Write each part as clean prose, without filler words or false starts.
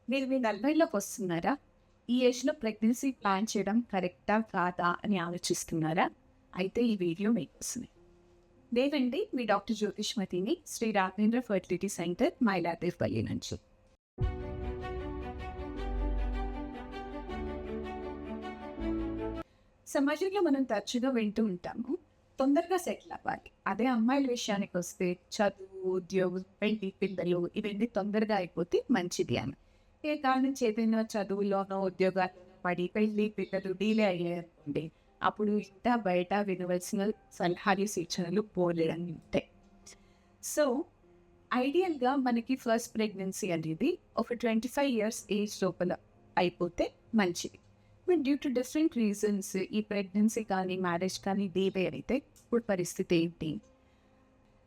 మీరు మీ 40లోకి వస్తున్నారా? ఈ ఏజ్‌లో ప్రెగ్నెన్సీ ప్లాన్ చేయడం కరెక్టా? కాదా? అని ఆలోచిస్తున్నారా? అయితే ఈ వీడియో మీకోసమే. నేనండి మీ డాక్టర్ జ్యోతిష్మతిని, శ్రీ రాఘవేంద్ర ఫర్టిలిటీ సెంటర్, మైలాదేవిపల్లి నుంచి. సమాజంలో మనం తరచుగా వింటూ ఉంటాము. తొందరగా సెటిల్ అవ్వాలి. అదే అమ్మాయిల విషయానికొస్తే చదువు, ఉద్యోగం, పెళ్లి, పిల్లలు ఇవన్నీ తొందరగా అయిపోతే మంచిది అని. ఏ కారణం చేతైనా చదువులోనో, ఉద్యోగాల్లోనో పడి పెళ్లి, పిల్లలు డిలే అయ్యాయనుకోండి. అప్పుడు ఇంట బయట వినవలసిన సలహాలు, సూచనలు బోలెడన్ని ఉంటాయి. సో, ఐడియల్‌గా మనకి ఫస్ట్ ప్రెగ్నెన్సీ అనేది ఒక 25 ఇయర్స్ ఏజ్ లోపల అయిపోతే మంచిది. But due to different reasons ఈ ప్రెగ్నెన్సీ కానీ, మ్యారేజ్ కానీ డిలే అయితే ఇప్పుడు పరిస్థితి ఏంటి?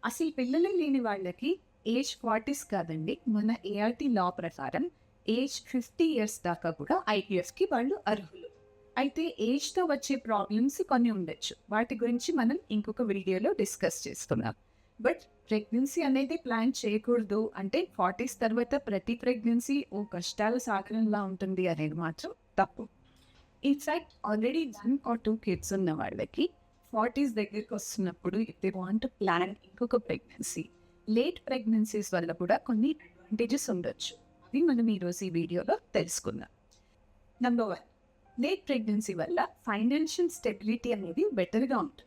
అసలు పిల్లలు లేని వాళ్ళకి ఏజ్ 40s కాదండి. మన ఏఆర్‌టి లా ప్రకారం ఏజ్ 50 ఇయర్స్ దాకా కూడా ఐవీఎఫ్‌కి వాళ్ళు అర్హులు. అయితే ఏజ్‌తో వచ్చే ప్రాబ్లమ్స్ కొన్ని ఉండొచ్చు. వాటి గురించి మనం ఇంకొక వీడియోలో డిస్కస్ చేసుకుందాం. బట్ ప్రెగ్నెన్సీ అనేది ప్లాన్ చేయకూడదు అంటే 40s తర్వాత ప్రతి ప్రెగ్నెన్సీ ఓ కష్టాల సాగరంలా ఉంటుంది అనేది మాత్రం తప్పు. ఇన్‌ఫాక్ట్ ఆల్రెడీ 1 ఆర్ 2 కిడ్స్ ఉన్న వాళ్ళకి 40s దగ్గరికి వస్తున్నప్పుడు if they want to plan ఇంకొక ప్రెగ్నెన్సీ, లేట్ ప్రెగ్నెన్సీస్ వల్ల కూడా కొన్ని అడ్వాంటేజెస్ ఉండొచ్చు. అవి మనం ఈరోజు ఈ వీడియోలో తెలుసుకుందాం. నంబర్ 1, లేట్ ప్రెగ్నెన్సీ వల్ల ఫైనాన్షియల్ స్టెబిలిటీ అనేది బెటర్‌గా ఉంటుంది.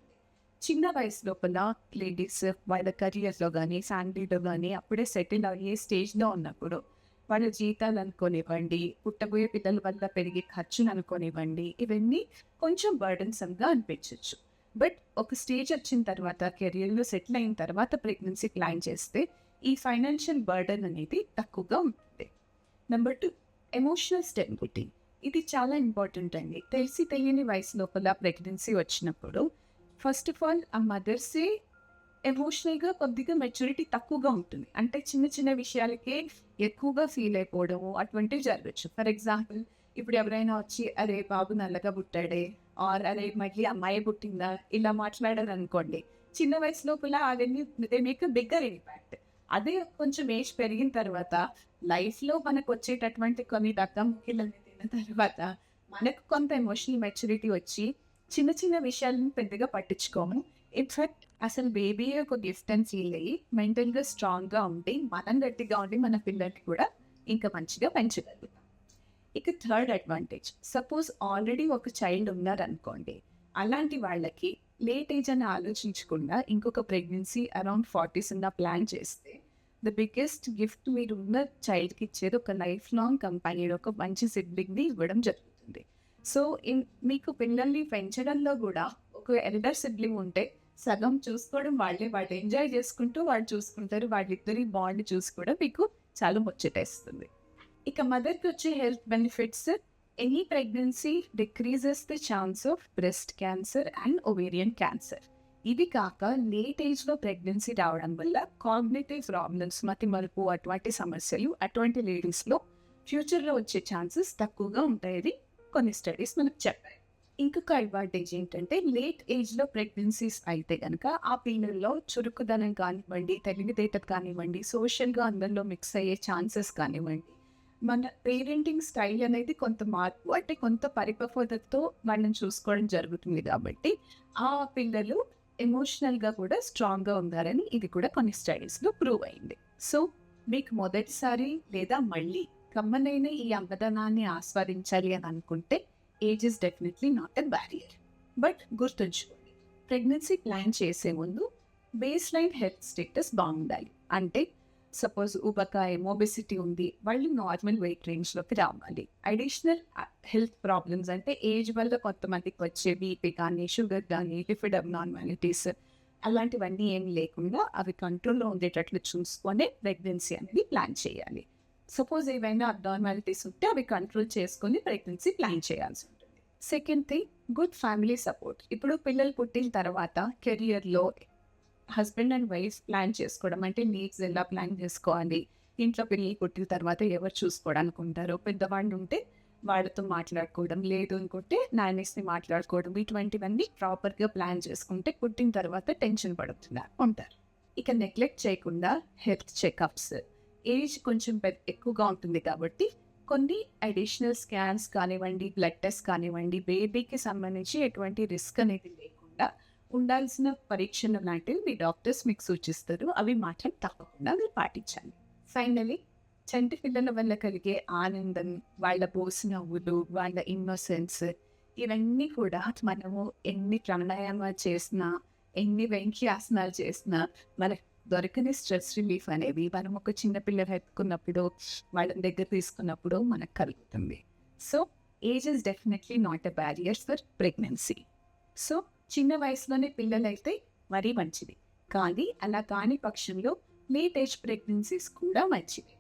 చిన్న వయసు లోపల లేడీస్ వాళ్ళ కెరియర్‌లో గానీ, ఫ్యామిలీలో గానీ అప్పుడే సెటిల్ అయ్యే స్టేజ్‌లో ఉన్నప్పుడు వాళ్ళ జీతాలు అనుకోనివ్వండి, పుట్టబోయే పిల్లల వల్ల పెరిగే ఖర్చులు అనుకోనివ్వండి, ఇవన్నీ కొంచెం బర్డెన్‌సమ్‌గా అనిపించొచ్చు. బట్ ఒక స్టేజ్ వచ్చిన తర్వాత కెరియర్‌లో సెటిల్ అయిన తర్వాత ప్రెగ్నెన్సీ ప్లాన్ చేస్తే ఈ ఫైనాన్షియల్ బర్డెన్ అనేది తక్కువగా ఉంటుంది. Number 2, emotional stability. ఇది చాలా ఇంపార్టెంట్ అండి. తెలిసి తెలియని వయసు లోపల ప్రెగ్నెన్సీ వచ్చినప్పుడు ఫస్ట్ ఆఫ్ ఆల్ ఆ మదర్సే ఎమోషనల్‌గా కొద్దిగా మెచ్యూరిటీ తక్కువగా ఉంటుంది. అంటే చిన్న చిన్న విషయాలకే ఎక్కువగా ఫీల్ అయిపోవడము అటువంటివి జరగొచ్చు. ఫర్ ఎగ్జాంపుల్ ఇప్పుడు ఎవరైనా వచ్చి "అరే బాబు నల్లగా పుట్టాడే" ఆర్ "అరే మళ్ళీ అమ్మాయే పుట్టిందా" ఇలా మాట్లాడారనుకోండి. చిన్న వయసు లోపల అవన్నీ they make a bigger impact. అదే కొంచెం ఏజ్ పెరిగిన తర్వాత లైఫ్‌లో మనకొచ్చేటటువంటి కొన్ని డక్కాముక్కీలన్నీ తిన్న తర్వాత మనకు కొంత ఎమోషనల్ మెచ్యూరిటీ వచ్చి చిన్న చిన్న విషయాలను పెద్దగా పట్టించుకోము. ఇన్‌ఫాక్ట్ అసలు బేబీయే ఒక గిఫ్ట్ అని ఫీల్ అయ్యి మెంటల్‌గా స్ట్రాంగ్‌గా ఉండి, మనం గట్టిగా ఉండి మన పిల్లల్ని కూడా ఇంకా మంచిగా పెంచగలుగుతాం. ఇక థర్డ్ అడ్వాంటేజ్, సపోజ్ ఆల్రెడీ ఒక చైల్డ్ ఉన్నారనుకోండి. అలాంటి వాళ్ళకి లేట్ ఏజ్ అని ఆలోచించకుండా ఇంకొక ప్రెగ్నెన్సీ అరౌండ్ 40s ఉన్న ప్లాన్ చేస్తే ద బిగ్గెస్ట్ గిఫ్ట్ మీరున్న చైల్డ్‌కి ఇచ్చేది ఒక లైఫ్ లాంగ్ కంపానియన్, ఒక మంచి సిబ్లింగ్‌ని ఇవ్వడం జరుగుతుంది. సో, మీకు పిల్లల్ని పెంచడంలో గూడా ఒక ఎల్డర్ సిబ్లింగ్ ఉంటే సగం చూసుకోవడం వాళ్ళే. వాళ్ళు ఎంజాయ్ చేసుకుంటూ వాళ్ళు చూసుకుంటారు. వాళ్ళిద్దరి బాండ్ చూసుకోవడం మీకు చాలా ముచ్చటేస్తుంది. ఇక మదర్‌కొచ్చే health benefits, any pregnancy decreases the chance of breast cancer and ovarian cancer. ఇవి కాక లేట్ ఏజ్‌లో ప్రెగ్నెన్సీ రావడం వల్ల కాగ్నిటివ్ ప్రాబ్లమ్స్, మతిమరుపు అటువంటి సమస్యలు అటువంటి లేడీస్‌లో ఫ్యూచర్‌లో వచ్చే ఛాన్సెస్ తక్కువగా ఉంటాయని కొన్ని స్టడీస్ మనకు చెప్పాయి. ఇంకొక అడ్వాంటేజ్ ఏంటంటే లేట్ ఏజ్‌లో ప్రెగ్నెన్సీస్ అయితే గనక ఆ పిల్లల్లో చురుకుదనం కానివ్వండి, తెలివితేటలు కానివ్వండి, సోషల్‌గా అందరిలో మిక్స్ అయ్యే ఛాన్సెస్ కానివ్వండి, మన పేరెంటింగ్ స్టైల్ అనేది కొంత మార్పు అంటే కొంత పరిపక్వతతో వాళ్ళని చూసుకోవడం జరుగుతుంది కాబట్టి ఆ పిల్లలు ఎమోషనల్‌గా కూడా స్ట్రాంగ్‌గా ఉన్నారని ఇది కూడా కొన్ని స్టడీస్‌లో ప్రూవ్ అయింది. సో, మీకు మొదటిసారి లేదా మళ్ళీ కమ్మనైన ఈ అమ్మదనాన్ని ఆస్వాదించాలి అని అనుకుంటే age is definitely not a barrier. But గుర్తుంచుకోండి, ప్రెగ్నెన్సీ ప్లాన్ చేసే ముందు బేస్ లైన్ హెల్త్ స్టేటస్ బాగుండాలి. అంటే సపోజ్ ఊబకాయం, ఒబెసిటీ ఉంది, వాళ్ళు నార్మల్ వెయిట్ రేంజ్‌లోకి రావాలి. అడిషనల్ హెల్త్ ప్రాబ్లమ్స్ అంటే ఏజ్ వల్ల కొంతమందికి వచ్చే బీపీ కానీ, షుగర్ కానీ, లిపిడ్ అబ్నార్మాలిటీస్ అలాంటివన్నీ ఏమి లేకుండా అవి కంట్రోల్‌లో ఉండేటట్లు చూసుకొని ప్రెగ్నెన్సీ అనేది ప్లాన్ చేయాలి. సపోజ్ ఏవైనా అబ్నార్మాలిటీస్ ఉంటే అవి కంట్రోల్ చేసుకొని ప్రెగ్నెన్సీ ప్లాన్ చేయాల్సి ఉంటుంది. Second thing, good family support. ఇప్పుడు పిల్లలు పుట్టిన తర్వాత కెరియర్‌లో హస్బెండ్ అండ్ వైఫ్ ప్లాన్ చేసుకోవడం అంటే నీడ్స్ ఎలా ప్లాన్ చేసుకోవాలి, ఇంట్లో పిల్లలు పుట్టిన తర్వాత ఎవరు చూసుకోవడానికి ఉంటారో, పెద్దవాళ్ళు ఉంటే వాళ్ళతో మాట్లాడుకోవడం, లేదు అనుకుంటే నానీస్‌ని మాట్లాడుకోవడం, ఇటువంటివన్నీ ప్రాపర్‌గా ప్లాన్ చేసుకుంటే పుట్టిన తర్వాత టెన్షన్ పడుతున్నా ఉంటారు. ఇక నెగ్లెక్ట్ చేయకుండా హెల్త్ చెకప్స్, ఏజ్ కొంచెం ఎక్కువగా ఉంటుంది కాబట్టి కొన్ని అడిషనల్ స్కాన్స్ కానివ్వండి, బ్లడ్ టెస్ట్ కానివ్వండి, బేబీకి సంబంధించి ఎటువంటి రిస్క్ అనేది లేకుండా ఉండాల్సిన పరీక్షలు లాంటివి మీ డాక్టర్స్ మీకు సూచిస్తారు. అవి మాత్రం తప్పకుండా మీరు పాటించాలి. ఫైనల్లీ చంటి పిల్లల వల్ల కలిగే ఆనందం, వాళ్ళ నవ్వులు, వాళ్ళ ఇన్నోసెన్స్ ఇవన్నీ కూడా మనము ఎన్ని ప్రాణాయామాలు చేసినా, ఎన్ని వెంకీ ఆసనాలు చేసినా మనకు దొరకని స్ట్రెస్ రిలీఫ్ అనేది మనం ఒక చిన్న పిల్లలు ఎత్తుకున్నప్పుడు, వాళ్ళని దగ్గర తీసుకున్నప్పుడు మనకు కలుగుతుంది. So, age is definitely not a barrier for pregnancy. So, చిన్న వయసులోనే పిల్లలైతే మరీ మంచిది. కానీ అలా కాని పక్షంలో లేట్ ఏజ్ ప్రెగ్నెన్సీస్ కూడా మంచివి.